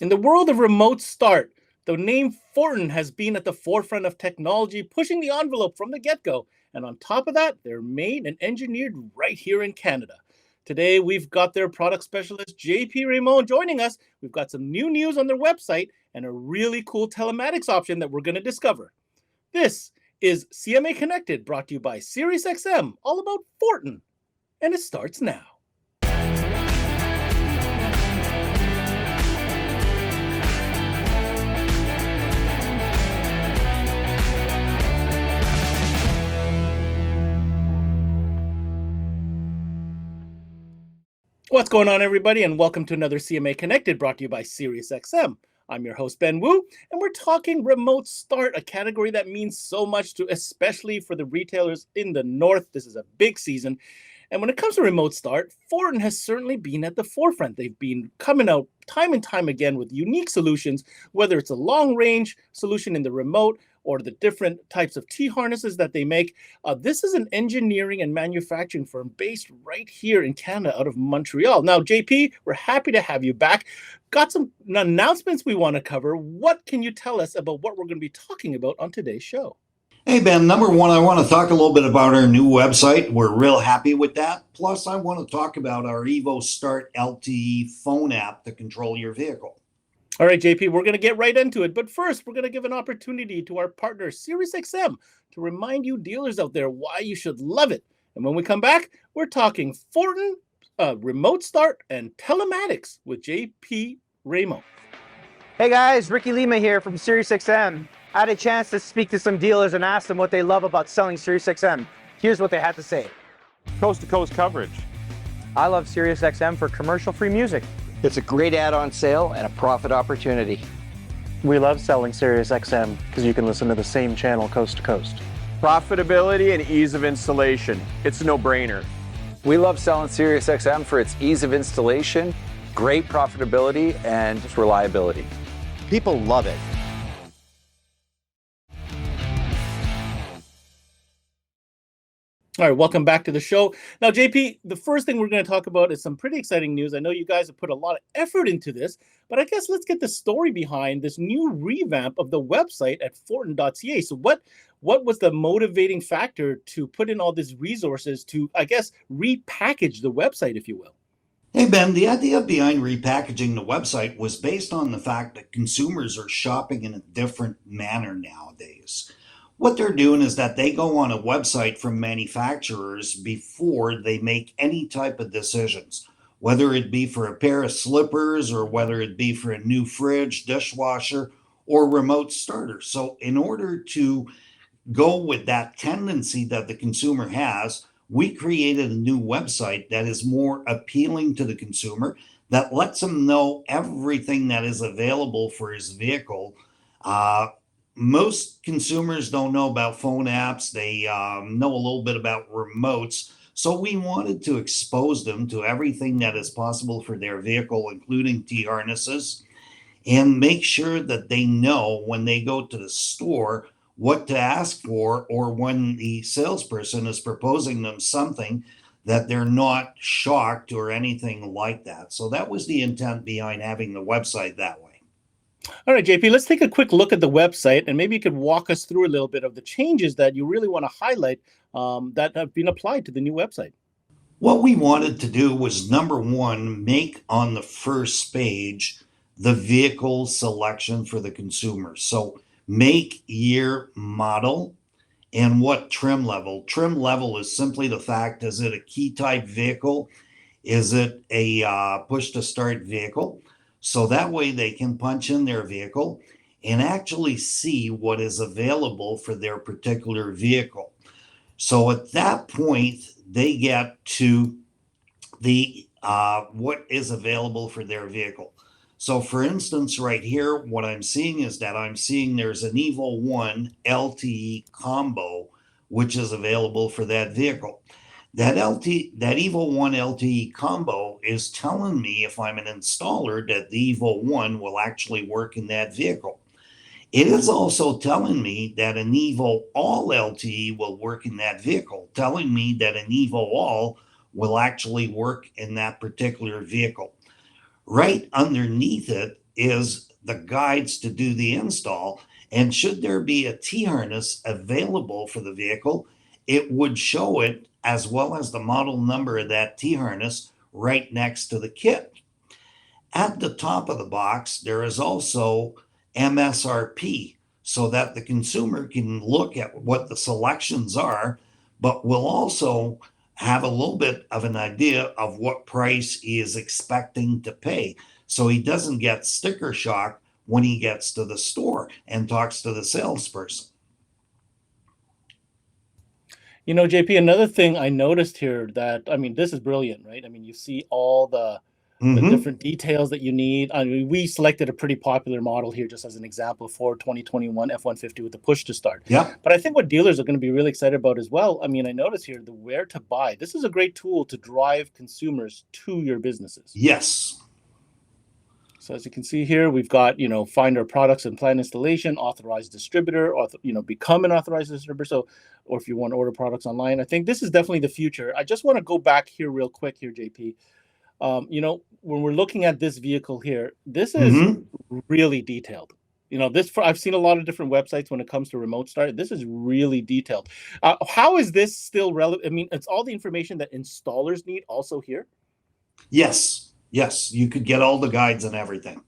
In the world of remote start, the name Fortin has been at the forefront of technology, pushing the envelope from the get-go. And on top of that, they're made and engineered right here in Canada. Today, we've got their product specialist, JP RAYMOND, joining us. We've got some new news on their website and a really cool telematics option that we're going to discover. This is CMA Connected, brought to you by SiriusXM, all about Fortin. And it starts now. What's going on, everybody, and welcome to another CMA Connected, brought to you by SiriusXM. I'm your host, Ben Wu, and we're talking remote start, a category that means so much to, especially for the retailers in the North. This is a big season. And when it comes to remote start, Fortin has certainly been at the forefront. They've been coming out time and time again with unique solutions, whether it's a long-range solution in the remote or the different types of T-harnesses that they make. This is an engineering and manufacturing firm based right here in Canada out of Montreal. Now, JP, we're happy to have you back. Got some announcements we want to cover. What can you tell us about what we're going to be talking about on today's show? Hey, Ben, number one, I want to talk a little bit about our new website. We're real happy with that. Plus, I want to talk about our EVO Start LTE phone app to control your vehicle. All right, JP, we're going to get right into it. But first, we're going to give an opportunity to our partner, SiriusXM, to remind you dealers out there why you should love it. And when we come back, we're talking Fortin, remote start, and telematics with JP RAYMOND. Hey guys, Ricky Lima here from SiriusXM. I had a chance to speak to some dealers and ask them what they love about selling SiriusXM. Here's what they had to say. Coast-to-coast coverage. I love SiriusXM for commercial-free music. It's a great add-on sale and a profit opportunity. We love selling SiriusXM because you can listen to the same channel coast to coast. Profitability and ease of installation. It's a no-brainer. We love selling SiriusXM for its ease of installation, great profitability, and reliability. People love it. All right, welcome back to the show. Now, JP, the first thing we're going to talk about is some pretty exciting news. I know you guys have put a lot of effort into this, but I guess let's get the story behind this new revamp of the website at fortin.ca. So what was the motivating factor to put in all these resources to, I guess, repackage the website, if you will? Hey, Ben, the idea behind repackaging the website was based on the fact that consumers are shopping in a different manner nowadays. What they're doing is that they go on a website from manufacturers before they make any type of decisions, whether it be for a pair of slippers or whether it be for a new fridge, dishwasher, or remote starter. So in order to go with that tendency that the consumer has, we created a new website that is more appealing to the consumer, that lets them know everything that is available for his vehicle. Most consumers don't know about phone apps. They know a little bit about remotes. So we wanted to expose them to everything that is possible for their vehicle, including T-harnesses, and make sure that they know when they go to the store what to ask for, or when the salesperson is proposing them something that they're not shocked or anything like that. So that was the intent behind having the website that way. All right, JP, let's take a quick look at the website, and maybe you could walk us through a little bit of the changes that you really want to highlight that have been applied to the new website. What we wanted to do was, number one, make on the first page the vehicle selection for the consumer. So make, year, model, and what trim level. Trim level is simply the fact, is it a key type vehicle? Is it a push to start vehicle? So that way they can punch in their vehicle and actually see what is available for their particular vehicle. So at that point, they get to the what is available for their vehicle. So for instance, right here, what I'm seeing is that there's an EVO 1 LTE combo, which is available for that vehicle. That EVO 1 LTE combo is telling me, if I'm an installer, that the EVO 1 will actually work in that vehicle. It is also telling me that an EVO All LTE will work in that vehicle, telling me that an EVO All will actually work in that particular vehicle. Right underneath it, is the guides to do the install. And should there be a T-harness available for the vehicle, it would show it as well as the model number of that T-harness right next to the kit. At the top of the box, there is also MSRP so that the consumer can look at what the selections are, but will also have a little bit of an idea of what price he is expecting to pay. So he doesn't get sticker shock when he gets to the store and talks to the salesperson. You know, JP, another thing I noticed here that, I mean, this is brilliant, right? I mean, you see all the different details that you need. I mean, we selected a pretty popular model here just as an example for 2021 F-150 with the push to start. Yeah. But I think what dealers are going to be really excited about as well, I mean, I notice here the where to buy. This is a great tool to drive consumers to your businesses. Yes. So as you can see here, we've got, you know, find our products and plan installation, authorized distributor, or, you know, become an authorized distributor. So, or if you want to order products online, I think this is definitely the future. I just want to go back here real quick here, JP. You know, when we're looking at this vehicle here, this is really detailed. You know, I've seen a lot of different websites when it comes to remote start. This is really detailed. How is this still relevant? I mean, it's all the information that installers need also here. Yes. Yes, you could get all the guides and everything.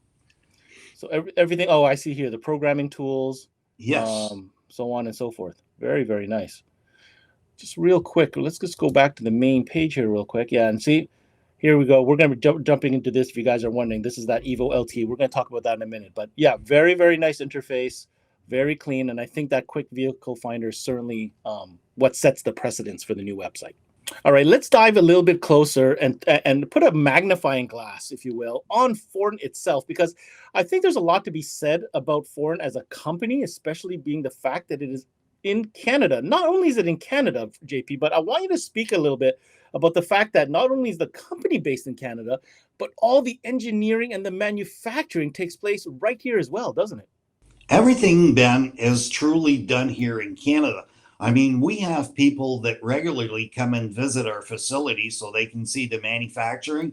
So everything. Oh, I see here the programming tools. Yes. So on and so forth. Very, very nice. Just real quick, let's just go back to the main page here real quick. Yeah, and see, here we go. We're going to be jumping into this if you guys are wondering. This is that EVO LTE. We're going to talk about that in a minute. But yeah, very, very nice interface. Very clean. And I think that quick vehicle finder is certainly what sets the precedence for the new website. All right, let's dive a little bit closer and put a magnifying glass, if you will, on Fortin itself, because I think there's a lot to be said about Fortin as a company, especially being the fact that it is in Canada. Not only is it in Canada, JP, but I want you to speak a little bit about the fact that not only is the company based in Canada, but all the engineering and the manufacturing takes place right here as well, doesn't it? Everything, Ben, is truly done here in Canada. I mean, we have people that regularly come and visit our facility so they can see the manufacturing.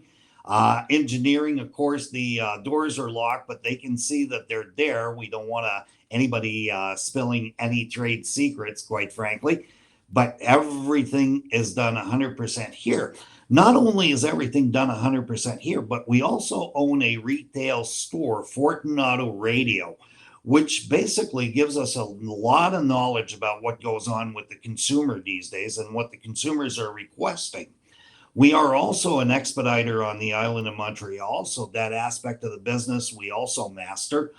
Engineering, of course, the doors are locked, but they can see that they're there. We don't want anybody spilling any trade secrets, quite frankly. But everything is done 100% here. Not only is everything done 100% here, but we also own a retail store, Fortin Auto Radio, which basically gives us a lot of knowledge about what goes on with the consumer these days and what the consumers are requesting. We are also an expediter on the island of Montreal, so that aspect of the business we also master.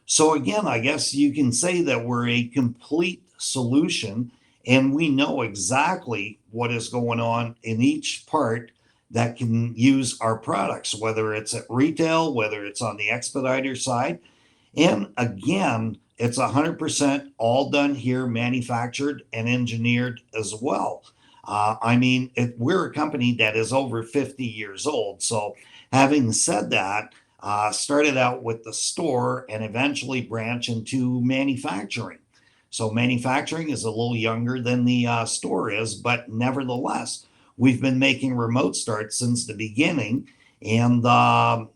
So again, I guess you can say that we're a complete solution, and we know exactly what is going on in each part that can use our products, whether it's at retail, whether it's on the expediter side. And again, it's 100% all done here, manufactured and engineered as well. I mean, we're a company that is over 50 years old. So having said that, started out with the store and eventually branch into manufacturing. So manufacturing is a little younger than the store is, but nevertheless, we've been making remote starts since the beginning. And,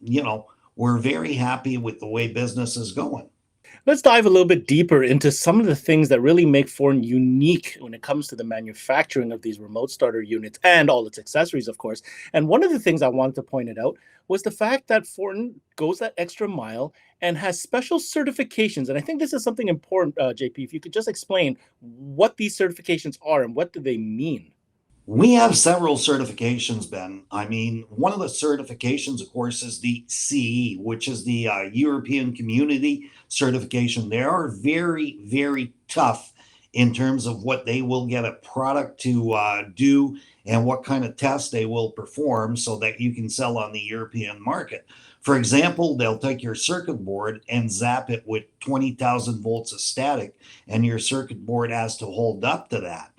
you know, we're very happy with the way business is going. Let's dive a little bit deeper into some of the things that really make Fortin unique when it comes to the manufacturing of these remote starter units and all its accessories, of course. And one of the things I wanted to point it out was the fact that Fortin goes that extra mile and has special certifications. And I think this is something important, JP, if you could just explain what these certifications are and what do they mean? We have several certifications, Ben. I mean, one of the certifications, of course, is the CE, which is the European Community certification. They are very, very tough in terms of what they will get a product to do and what kind of tests they will perform so that you can sell on the European market. For example, they'll take your circuit board and zap it with 20,000 volts of static, and your circuit board has to hold up to that.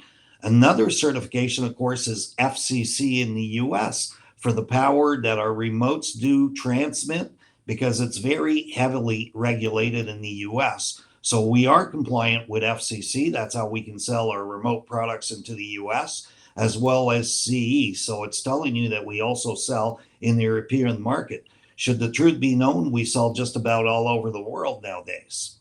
Another certification, of course, is FCC in the US for the power that our remotes do transmit, because it's very heavily regulated in the US. So we are compliant with FCC. That's how we can sell our remote products into the US, as well as CE. So it's telling you that we also sell in the European market. should the truth be known, we sell just about all over the world nowadays.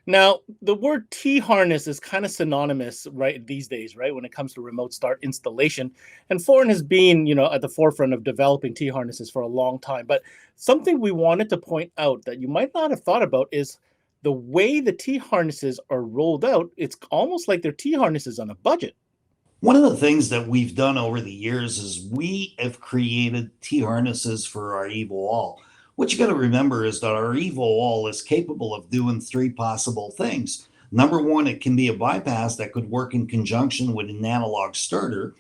Now, the word T-harness is kind of synonymous right these days, right, when it comes to remote start installation. And Fortin has been, at the forefront of developing T-harnesses for a long time. But something we wanted to point out that you might not have thought about is the way the T-harnesses are rolled out. It's almost like they're T-harnesses on a budget. One of the things that we've done over the years is we have created T-harnesses for our EVO ALL. What you got to remember is that our EVO ALL is capable of doing three possible things. Number one, it can be a bypass that could work in conjunction with an analog starter,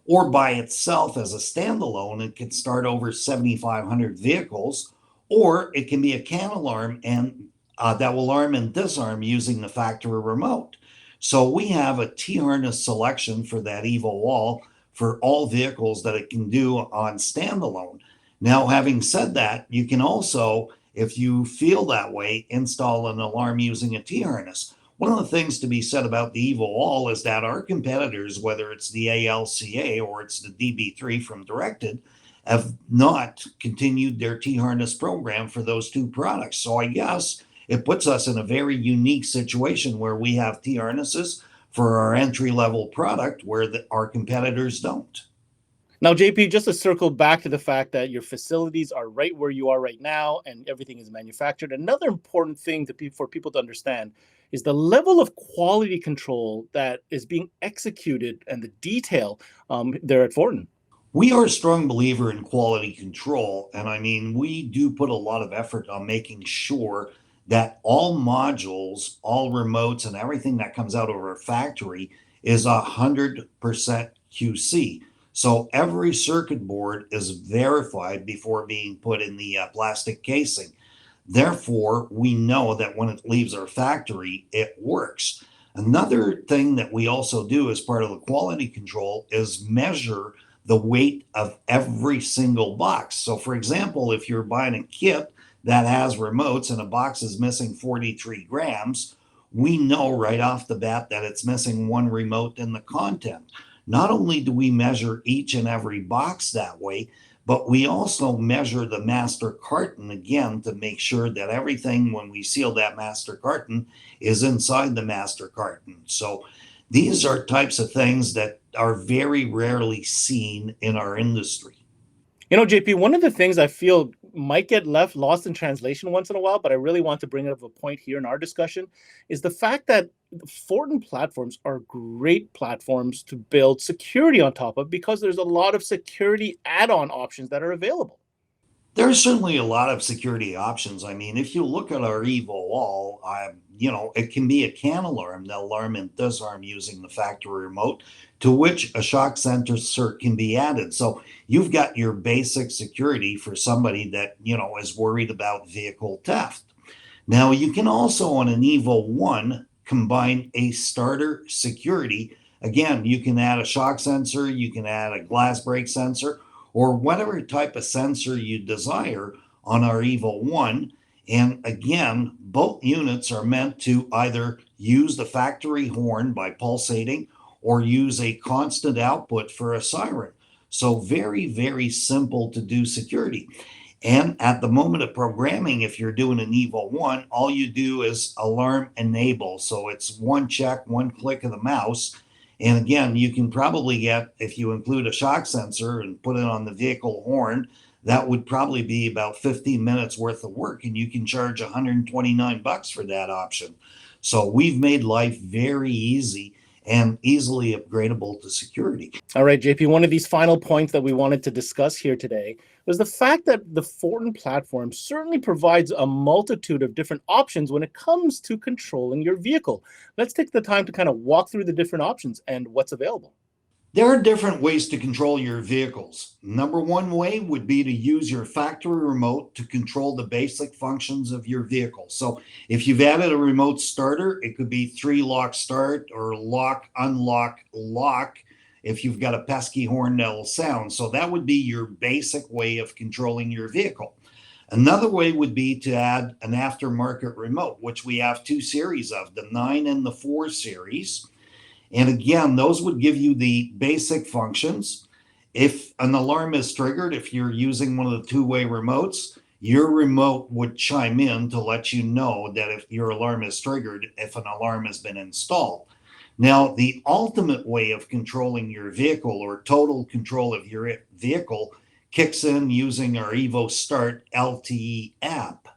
or by itself as a standalone. It can start over 7,500 vehicles, or it can be a CAN alarm and that will arm and disarm using the factory remote. So we have a T-harness selection for that EVO ALL for all vehicles that it can do on standalone. Now, having said that, you can also, if you feel that way, install an alarm using a T-harness. One of the things to be said about the EVO ALL is that our competitors, whether it's the ALCA or it's the DB3 from Directed, have not continued their T-harness program for those two products. So I guess it puts us in a very unique situation where we have T-harnesses for our entry-level product where our competitors don't. Now, JP, just to circle back to the fact that your facilities are right where you are right now and everything is manufactured, another important thing for people to understand is the level of quality control that is being executed and the detail there at Fortin. We are a strong believer in quality control. And I mean, we do put a lot of effort on making sure that all modules, all remotes, and everything that comes out of our factory is 100% QC. So every circuit board is verified before being put in the plastic casing. Therefore, we know that when it leaves our factory, it works. Another thing that we also do as part of the quality control is measure the weight of every single box. So for example, if you're buying a kit that has remotes and a box is missing 43 grams, we know right off the bat that it's missing one remote in the content. Not only do we measure each and every box that way, but we also measure the master carton again to make sure that everything, when we seal that master carton, is inside the master carton. So these are types of things that are very rarely seen in our industry. JP, one of the things I feel might get lost in translation once in a while, but I really want to bring up a point here in our discussion, is the fact that Fortin platforms are great platforms to build security on top of because there's a lot of security add-on options that are available. There's certainly a lot of security options. I mean, if you look at our EVO ALL, it can be a CAN alarm that alarm and disarm using the factory remote, to which a shock sensor cert can be added. So you've got your basic security for somebody that, is worried about vehicle theft. Now, you can also, on an EVO 1, combine a starter security. Again, you can add a shock sensor, you can add a glass break sensor, or whatever type of sensor you desire on our EVO 1. And again, both units are meant to either use the factory horn by pulsating or use a constant output for a siren. So very, very simple to do security. And at the moment of programming, if you're doing an EVO 1, all you do is alarm enable. So it's one check, one click of the mouse. And again, you can probably get, if you include a shock sensor and put it on the vehicle horn, that would probably be about 15 minutes worth of work, and you can charge $129 for that option. So we've made life very easy and easily upgradable to security. All right, JP, one of these final points that we wanted to discuss here today was the fact that the Fortin platform certainly provides a multitude of different options when it comes to controlling your vehicle. Let's take the time to kind of walk through the different options and what's available. There are different ways to control your vehicles. Number one way would be to use your factory remote to control the basic functions of your vehicle. So if you've added a remote starter, it could be 3-lock start or lock, unlock, lock if you've got a pesky horn that'll sound. So that would be your basic way of controlling your vehicle. Another way would be to add an aftermarket remote, which we have 2 series of, the 9 and the 4 series. And again, those would give you the basic functions. If an alarm is triggered, if you're using one of the 2-way remotes, your remote would chime in to let you know that if your alarm is triggered, if an alarm has been installed. Now, the ultimate way of controlling your vehicle, or total control of your vehicle, kicks in using our EVO START LTE app.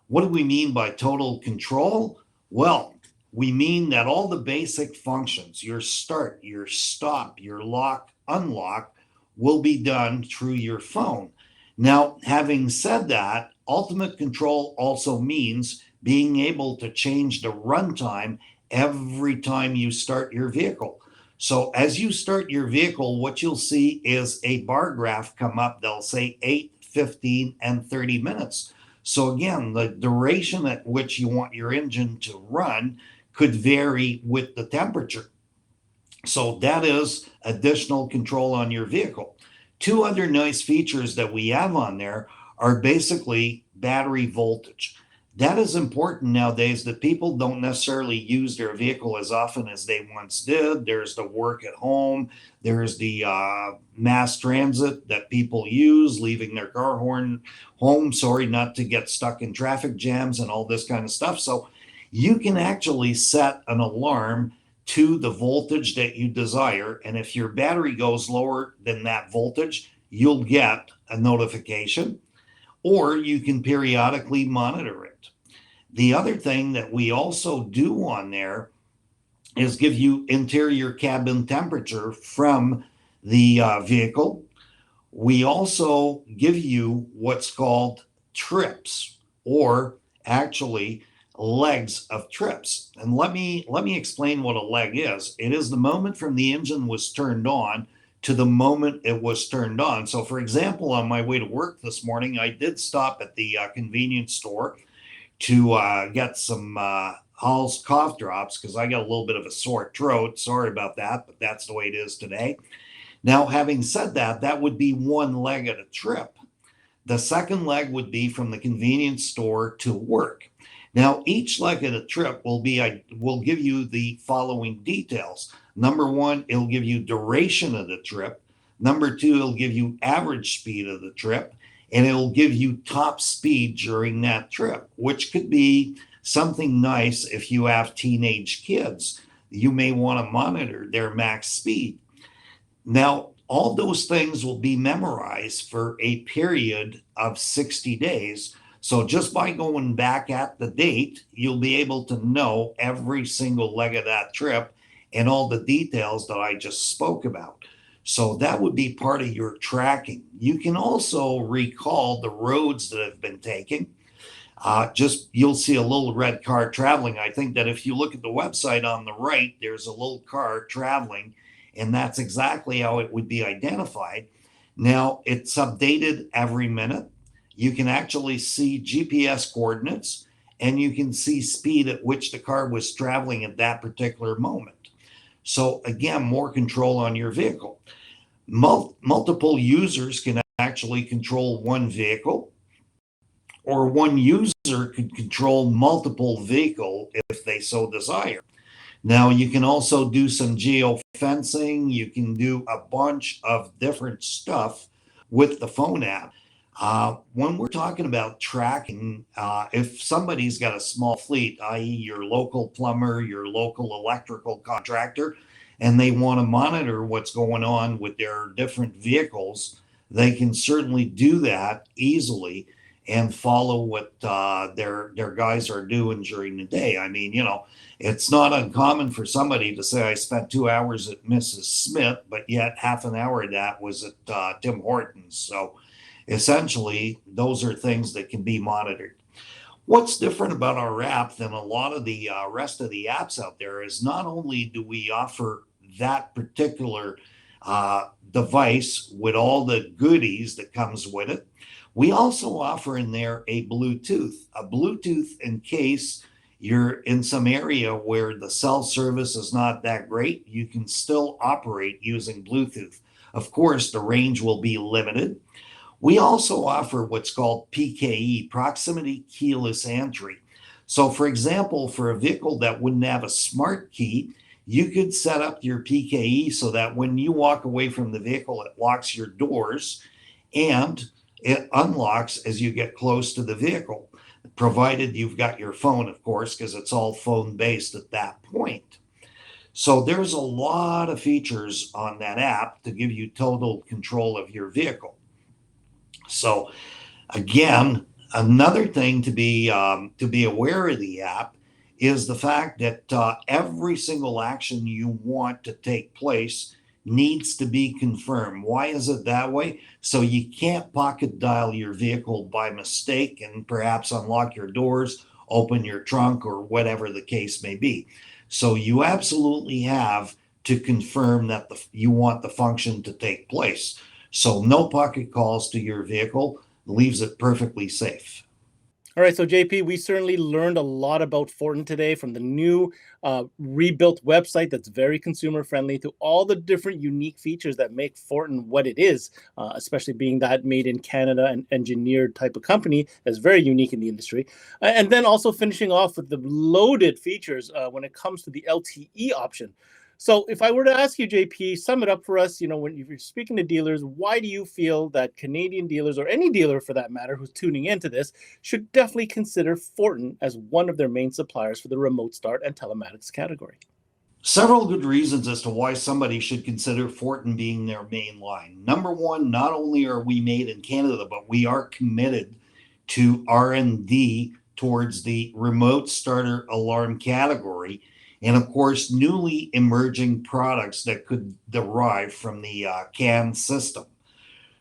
What do we mean by total control? Well, we mean that all the basic functions, your start, your stop, your lock, unlock, will be done through your phone. Now, having said that, ultimate control also means being able to change the runtime every time you start your vehicle. So as you start your vehicle, what you'll see is a bar graph come up. They'll say 8, 15, and 30 minutes. So again, the duration at which you want your engine to run could vary with the temperature. So that is additional control on your vehicle. Two other nice features that we have on there are basically battery voltage. That is important nowadays, that people don't necessarily use their vehicle as often as they once did. There's the work at home. There's the mass transit that people use, leaving their car home, not to get stuck in traffic jams and all this kind of stuff. So you can actually set an alarm to the voltage that you desire. And if your battery goes lower than that voltage, you'll get a notification, or you can periodically monitor it. The other thing that we also do on there is give you interior cabin temperature from the vehicle. We also give you what's called trips, or actually legs of trips. And let me explain what a leg is. It is the moment from the engine was turned on to the moment it was turned on. So for example, on my way to work this morning, I did stop at the convenience store to get some Hall's cough drops, because I got a little bit of a sore throat. Sorry about that, but that's the way it is today. Now, having said that, that would be one leg at a trip. The second leg would be from the convenience store to work. Now, each leg at a trip will give you the following details. Number one, it'll give you duration of the trip. Number two, it'll give you average speed of the trip, and it'll give you top speed during that trip, which could be something nice if you have teenage kids. You may want to monitor their max speed. Now, all those things will be memorized for a period of 60 days. So just by going back at the date, you'll be able to know every single leg of that trip and all the details that I just spoke about. So that would be part of your tracking. You can also recall the roads that have been taken. You'll see a little red car traveling. I think that if you look at the website on the right, there's a little car traveling, and that's exactly how it would be identified. Now, it's updated every minute. You can actually see GPS coordinates, and you can see speed at which the car was traveling at that particular moment. So again, more control on your vehicle. Multiple users can actually control one vehicle, or one user could control multiple vehicles if they so desire. Now, you can also do some geofencing. You can do a bunch of different stuff with the phone app. When we're talking about tracking, if somebody's got a small fleet, i.e. your local plumber, your local electrical contractor, and they want to monitor what's going on with their different vehicles, they can certainly do that easily and follow what their guys are doing during the day. I mean, it's not uncommon for somebody to say, I spent 2 hours at Mrs. Smith, but yet half an hour of that was at Tim Hortons. So essentially, those are things that can be monitored. What's different about our app than a lot of the rest of the apps out there is not only do we offer that particular device with all the goodies that comes with it, we also offer in there a Bluetooth in case you're in some area where the cell service is not that great. You can still operate using Bluetooth. Of course, the range will be limited. We also offer what's called PKE, proximity keyless entry. So for example, for a vehicle that wouldn't have a smart key, you could set up your PKE so that when you walk away from the vehicle, it locks your doors, and it unlocks as you get close to the vehicle, provided you've got your phone, of course, because it's all phone based at that point. So there's a lot of features on that app to give you total control of your vehicle. So again, another thing to be aware of the app is the fact that every single action you want to take place needs to be confirmed. Why is it that way? So you can't pocket dial your vehicle by mistake and perhaps unlock your doors, open your trunk, or whatever the case may be. So you absolutely have to confirm that you want the function to take place. So no pocket calls to your vehicle leaves it perfectly safe. All right, so JP, we certainly learned a lot about Fortin today, from the new rebuilt website that's very consumer friendly to all the different unique features that make Fortin what it is, especially being that made in Canada and engineered type of company that's very unique in the industry. And then also finishing off with the loaded features when it comes to the LTE option. So if I were to ask you, JP, sum it up for us, when you're speaking to dealers, why do you feel that Canadian dealers, or any dealer for that matter who's tuning into this, should definitely consider Fortin as one of their main suppliers for the remote start and telematics category? Several good reasons as to why somebody should consider Fortin being their main line. Number one, not only are we made in Canada, but we are committed to R&D towards the remote starter alarm category, and of course, newly emerging products that could derive from the CAN system.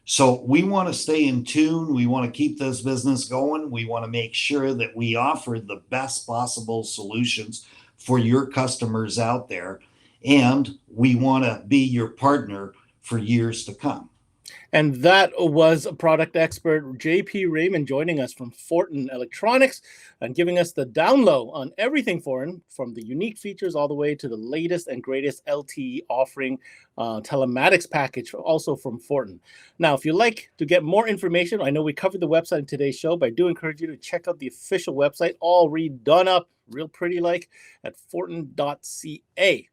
So we want to stay in tune. We want to keep this business going. We want to make sure that we offer the best possible solutions for your customers out there. And we want to be your partner for years to come. And that was product expert JP RAYMOND joining us from Fortin Electronics and giving us the down low on everything Fortin, from the unique features all the way to the latest and greatest LTE offering telematics package, also from Fortin. Now, if you'd like to get more information, I know we covered the website in today's show, but I do encourage you to check out the official website, all redone up, real pretty like, at fortin.ca.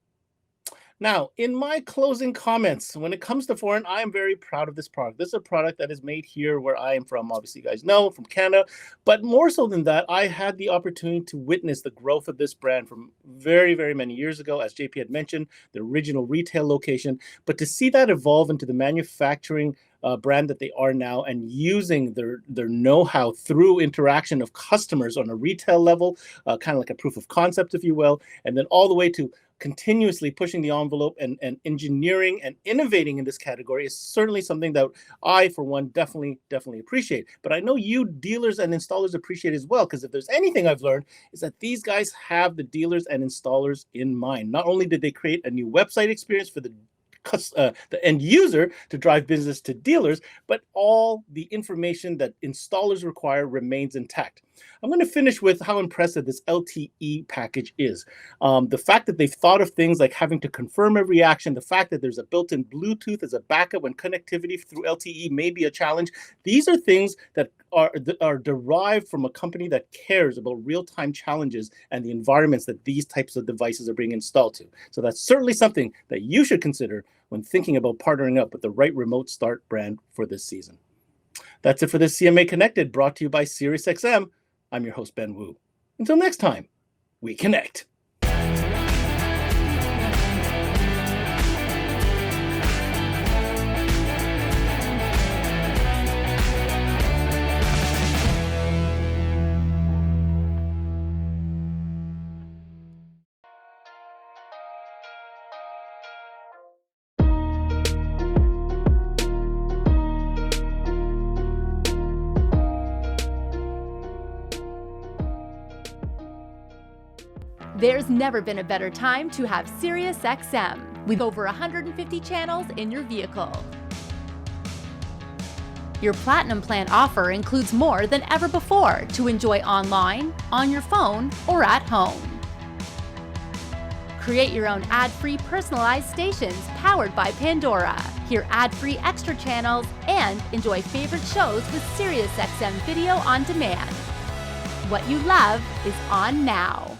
Now, in my closing comments, when it comes to Fortin, I am very proud of this product. This is a product that is made here where I am from. Obviously, you guys know, from Canada. But more so than that, I had the opportunity to witness the growth of this brand from very, very many years ago, as JP had mentioned, the original retail location. But to see that evolve into the manufacturing brand that they are now, and using their know-how through interaction of customers on a retail level, kind of like a proof of concept, if you will, and then all the way to continuously pushing the envelope and engineering and innovating in this category is certainly something that I, for one, definitely appreciate. But I know you dealers and installers appreciate as well, because if there's anything I've learned, is that these guys have the dealers and installers in mind. Not only did they create a new website experience for the end user to drive business to dealers, but all the information that installers require remains intact. I'm going to finish with how impressive this LTE package is. The fact that they've thought of things like having to confirm every action, the fact that there's a built-in Bluetooth as a backup when connectivity through LTE may be a challenge. These are things that are derived from a company that cares about real-time challenges and the environments that these types of devices are being installed to. So that's certainly something that you should consider when thinking about partnering up with the right remote start brand for this season. That's it for this CMA Connected, brought to you by SiriusXM. I'm your host, Ben Wu. Until next time, we connect. There's never been a better time to have SiriusXM, with over 150 channels in your vehicle. Your Platinum Plan offer includes more than ever before to enjoy online, on your phone, or at home. Create your own ad-free personalized stations powered by Pandora. Hear ad-free extra channels and enjoy favorite shows with SiriusXM Video on Demand. What you love is on now.